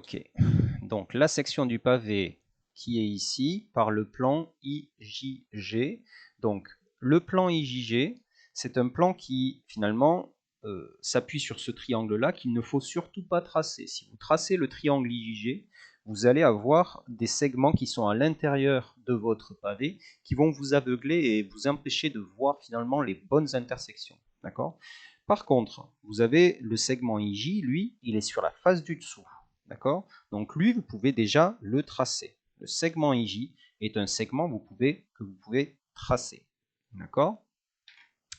Ok, donc la section du pavé qui est ici par le plan IJG. Donc le plan IJG, c'est un plan qui finalement s'appuie sur ce triangle-là qu'il ne faut surtout pas tracer. Si vous tracez le triangle IJG, vous allez avoir des segments qui sont à l'intérieur de votre pavé qui vont vous aveugler et vous empêcher de voir finalement les bonnes intersections. D'accord ? Par contre, vous avez le segment IJ, lui, il est sur la face du dessous. D'accord ? Donc lui, vous pouvez déjà le tracer. Le segment IJ est un segment que vous pouvez tracer. D'accord ?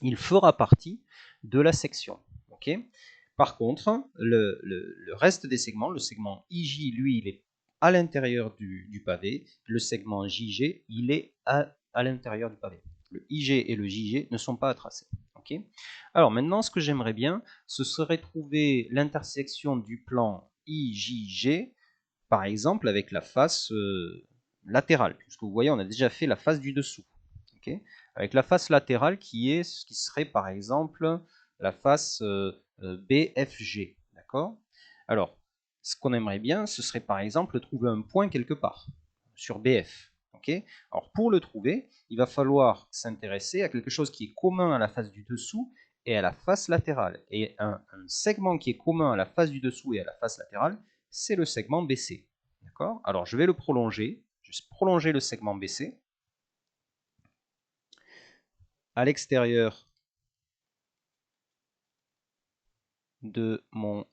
Il fera partie de la section. Ok ? Par contre, le reste des segments, le segment IJ, lui, il est à l'intérieur du pavé. Le segment JG, il est à l'intérieur du pavé. Le IG et le JG ne sont pas à tracer. Okay. Alors maintenant, ce que j'aimerais bien, ce serait trouver l'intersection du plan IJG, par exemple, avec la face latérale. Puisque vous voyez, on a déjà fait la face du dessous. Okay. Avec la face latérale qui serait par exemple la face BFG. D'accord ? Alors, ce qu'on aimerait bien, ce serait par exemple trouver un point quelque part sur BF. Okay ? Alors, pour le trouver, il va falloir s'intéresser à quelque chose qui est commun à la face du dessous et à la face latérale. Et un segment qui est commun à la face du dessous et à la face latérale, c'est le segment BC. D'accord ? Alors, je vais le prolonger. Je vais prolonger le segment BC à l'extérieur de mon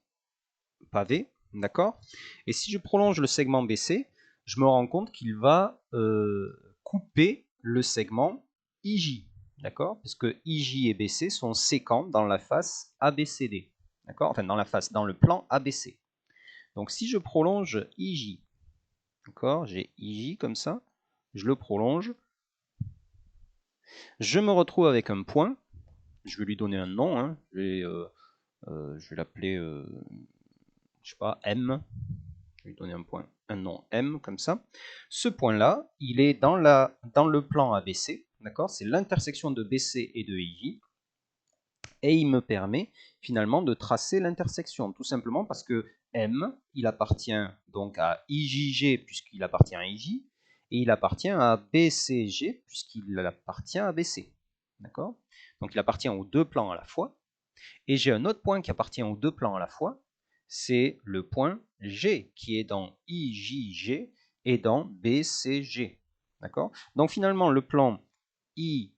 pavé, d'accord ? Et si je prolonge le segment BC, je me rends compte qu'il va couper le segment IJ, d'accord ? Parce que IJ et BC sont séquents dans la face ABCD, d'accord ? Enfin, dans le plan ABC. Donc, si je prolonge IJ, d'accord ? J'ai IJ comme ça, je le prolonge, je me retrouve avec un point, je vais lui donner un nom, hein, je vais l'appeler, je sais pas, M. Je vais lui donner un nom M comme ça. Ce point-là, il est dans le plan ABC, d'accord ? C'est l'intersection de BC et de IJ, et il me permet finalement de tracer l'intersection, tout simplement parce que M, il appartient donc à IJG puisqu'il appartient à IJ, et il appartient à BCG puisqu'il appartient à BC, d'accord ? Donc il appartient aux deux plans à la fois. Et j'ai un autre point qui appartient aux deux plans à la fois, c'est le point G qui est dans IJG et dans BCG. D'accord ? Donc finalement, le plan IJG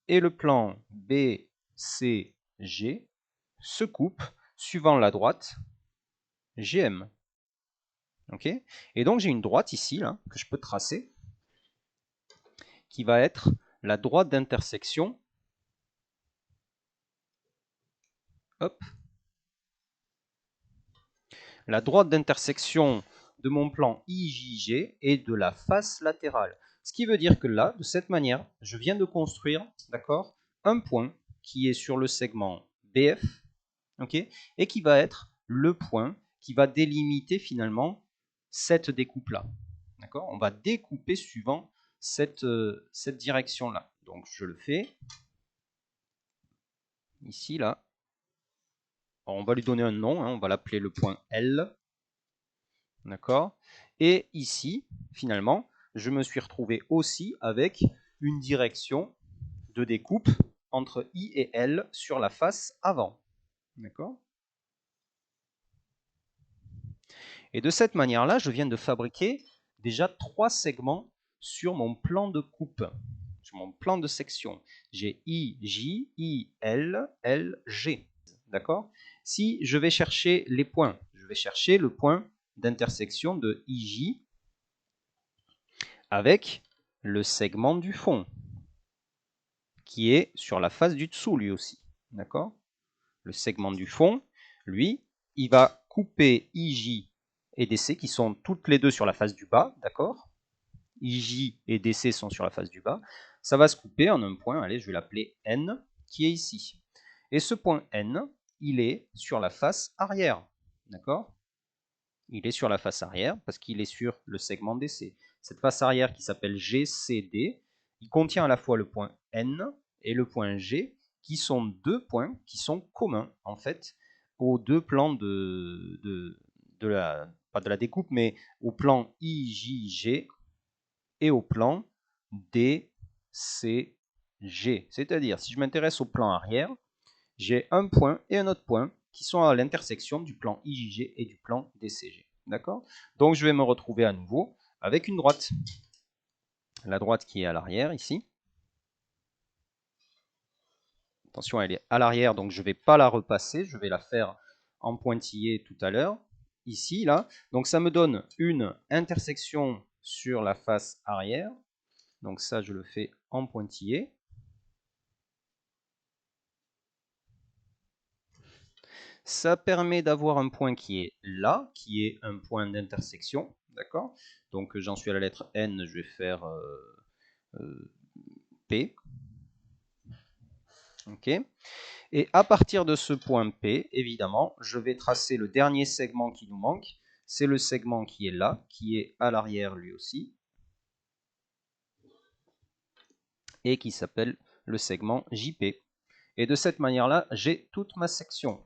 et le plan BCG se coupent suivant la droite GM. Ok ? Et donc j'ai une droite ici là, que je peux tracer qui va être la droite d'intersection. Hop. La droite d'intersection de mon plan IJG est de la face latérale. Ce qui veut dire que là, de cette manière, je viens de construire, d'accord, un point qui est sur le segment BF, ok, et qui va être le point qui va délimiter finalement cette découpe-là. D'accord ? On va découper suivant cette direction-là. Donc je le fais ici, là. Alors, on va lui donner un nom, hein, on va l'appeler le point L. D'accord ? Et ici, finalement, je me suis retrouvé aussi avec une direction de découpe entre I et L sur la face avant. D'accord ? Et de cette manière-là, je viens de fabriquer déjà 3 segments sur mon plan de coupe, sur mon plan de section. J'ai I, J, I, L, L, G. D'accord ? Si je vais chercher les points, je vais chercher le point d'intersection de IJ avec le segment du fond, qui est sur la face du dessous lui aussi. D'accord ? Le segment du fond, lui, il va couper IJ et DC qui sont toutes les deux sur la face du bas. D'accord ? IJ et DC sont sur la face du bas. Ça va se couper en un point, allez, je vais l'appeler N, qui est ici. Et ce point N, il est sur la face arrière. D'accord ? Il est sur la face arrière parce qu'il est sur le segment DC. Cette face arrière qui s'appelle GCD, il contient à la fois le point N et le point G, qui sont deux points qui sont communs en fait aux deux plans pas de la découpe, mais au plan IJG et au plan DCG. C'est-à-dire, si je m'intéresse au plan arrière, j'ai un point et un autre point qui sont à l'intersection du plan IJG et du plan DCG. D'accord? Donc je vais me retrouver à nouveau avec une droite. La droite qui est à l'arrière ici. Attention, elle est à l'arrière, donc je ne vais pas la repasser, je vais la faire en pointillé tout à l'heure, ici, là. Donc ça me donne une intersection sur la face arrière. Donc ça, je le fais en pointillé. Ça permet d'avoir un point qui est là, qui est un point d'intersection, d'accord? Donc j'en suis à la lettre N, je vais faire P. Ok. Et à partir de ce point P, évidemment, je vais tracer le dernier segment qui nous manque. C'est le segment qui est là, qui est à l'arrière lui aussi, et qui s'appelle le segment JP. Et de cette manière-là, j'ai toute ma section.